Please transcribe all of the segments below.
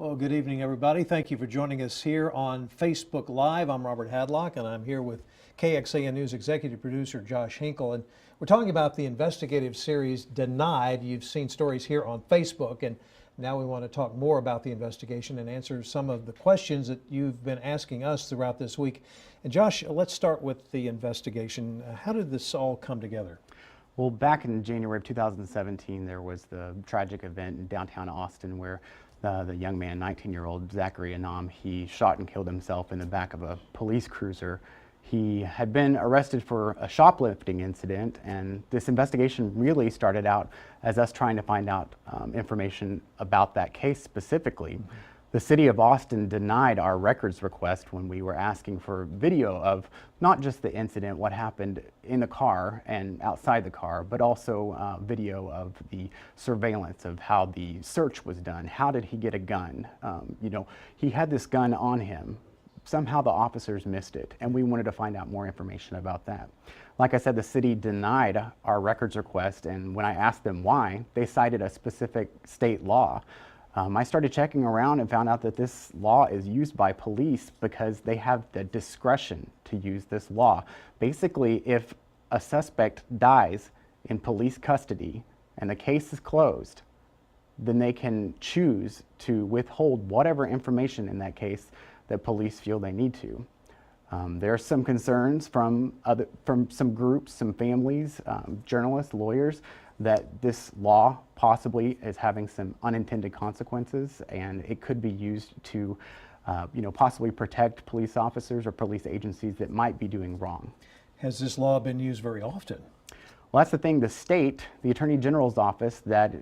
Well, good evening, everybody. Thank you for joining us here on Facebook Live. I'm Robert Hadlock, and I'm here with KXAN News Executive Producer Josh Hinkle. And we're talking about the investigative series Denied. You've seen stories here on Facebook, and now we want to talk more about the investigation and answer some of the questions that you've been asking us throughout this week. And Josh, let's start with the investigation. How did this all come together? Well, back in January of 2017, there was the tragic event in downtown Austin where the young man, 19-year-old Zachary Anam, he shot and killed himself in the back of a police cruiser. He had been arrested for a shoplifting incident, and this investigation really started out as us trying to find out information about that case specifically. The city of Austin denied our records request when we were asking for video of not just the incident, what happened in the car and outside the car, but also video of the surveillance of how the search was done. How did he get a gun? He had this gun on him. Somehow the officers missed it, and we wanted to find out more information about that. Like I said, the city denied our records request, and when I asked them why, they cited a specific state law. I started checking around and found out that this law is used by police because they have the discretion to use this law. Basically, if a suspect dies in police custody and the case is closed, then they can choose to withhold whatever information in that case that police feel they need to. There are some concerns from some groups, some families, journalists, lawyers, that this law possibly is having some unintended consequences, and it could be used to possibly protect police officers or police agencies that might be doing wrong. Has this law been used very often? Well, that's the thing. The state, the Attorney General's office, that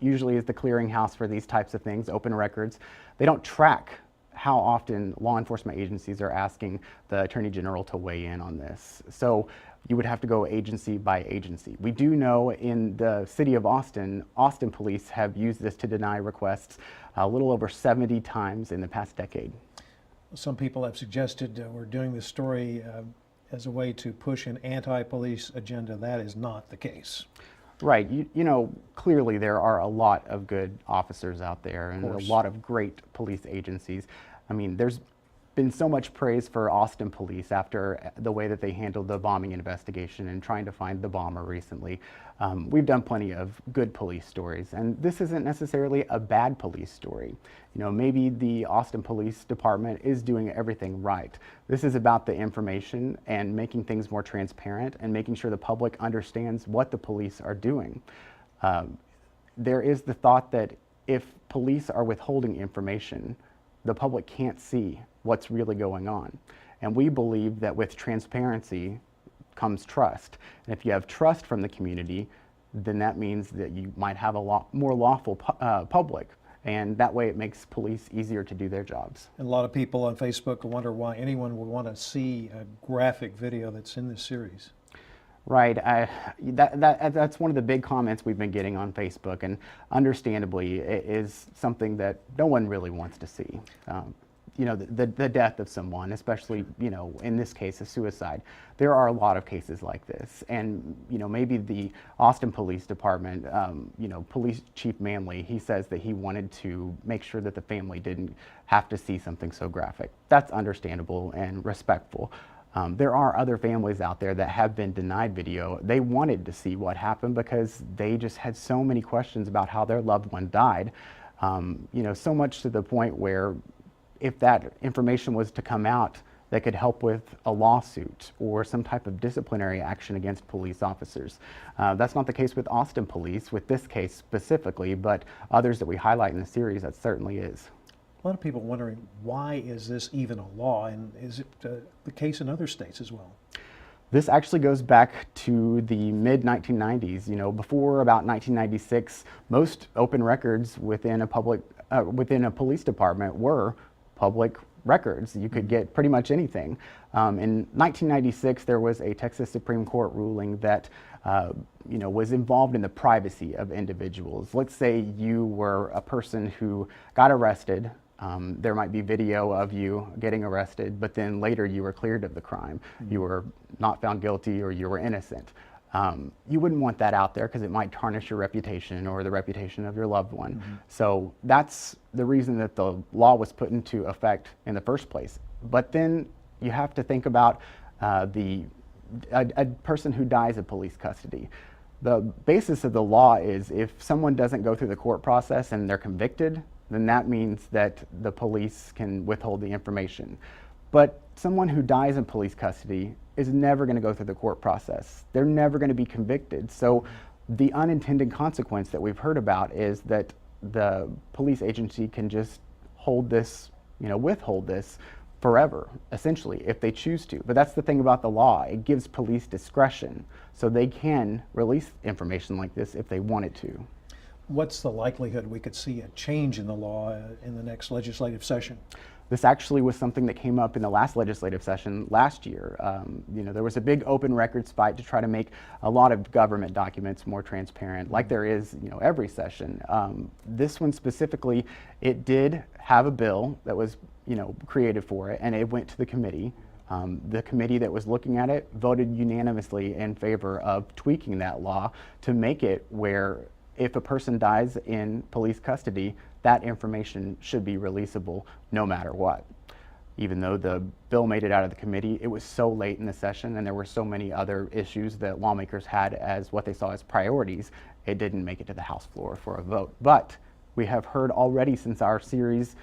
usually is the clearinghouse for these types of things, open records, they don't track how often law enforcement agencies are asking the Attorney General to weigh in on this. So you would have to go agency by agency. We do know in the city of Austin, Austin police have used this to deny requests a little over 70 times in the past decade. Some people have suggested we're doing this story as a way to push an anti-police agenda. That is not the case. Right. Clearly there are a lot of good officers out there and a lot of great police agencies. I mean, there's been so much praise for Austin police after the way that they handled the bombing investigation and trying to find the bomber recently. We've done plenty of good police stories, and this isn't necessarily a bad police story. Maybe the Austin Police Department is doing everything right. This is about the information and making things more transparent and making sure the public understands what the police are doing. There is the thought that if police are withholding information, the public can't see what's really going on. And we believe that with transparency comes trust. And if you have trust from the community, then that means that you might have a lot more lawful public. And that way it makes police easier to do their jobs. And a lot of people on Facebook wonder why anyone would want to see a graphic video that's in this series. Right. That's one of the big comments we've been getting on Facebook, and understandably it is something that no one really wants to see. The death of someone, especially, in this case, a suicide. There are a lot of cases like this. And, maybe the Austin Police Department, Police Chief Manley, he says that he wanted to make sure that the family didn't have to see something so graphic. That's understandable and respectful. There are other families out there that have been denied video. They wanted to see what happened because they just had so many questions about how their loved one died. So much to the point where if that information was to come out, that could help with a lawsuit or some type of disciplinary action against police officers. That's not the case with Austin Police, with this case specifically, but others that we highlight in the series, that certainly is. A lot of people wondering, why is this even a law, and is it the case in other states as well? This actually goes back to the mid-1990s. Before about 1996, most open records within a police department were public records. You could get pretty much anything. In 1996, there was a Texas Supreme Court ruling that was involved in the privacy of individuals. Let's say you were a person who got arrested. There might be video of you getting arrested, but then later you were cleared of the crime. You were not found guilty or you were innocent. You wouldn't want that out there because it might tarnish your reputation or the reputation of your loved one. So that's the reason that the law was put into effect in the first place. But then you have to think about a person who dies in police custody. The basis of the law is if someone doesn't go through the court process and they're convicted, then that means that the police can withhold the information. But someone who dies in police custody is never going to go through the court process. They're never going to be convicted. So the unintended consequence that we've heard about is that the police agency can just hold this, withhold this forever, essentially, if they choose to. But that's the thing about the law. It gives police discretion, so they can release information like this if they wanted to. What's the likelihood we could see a change in the law in the next legislative session? This actually was something that came up in the last legislative session last year. There was a big open records fight to try to make a lot of government documents more transparent, like there is, every session. This one specifically, it did have a bill that was, created for it, and it went to the committee. The committee that was looking at it voted unanimously in favor of tweaking that law to make it where if a person dies in police custody, that information should be releasable no matter what. Even though the bill made it out of the committee, it was so late in the session and there were so many other issues that lawmakers had as what they saw as priorities, it didn't make it to the House floor for a vote. But we have heard already since our series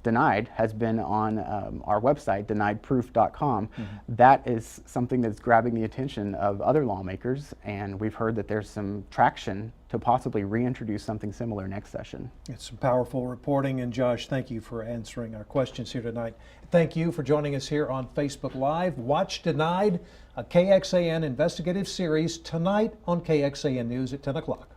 Denied has been on our website, deniedproof.com. That is something that's grabbing the attention of other lawmakers, and we've heard that there's some traction to possibly reintroduce something similar next session. It's some powerful reporting, and Josh, thank you for answering our questions here tonight. Thank you for joining us here on Facebook Live. Watch Denied, a KXAN investigative series tonight on KXAN News at 10 o'clock.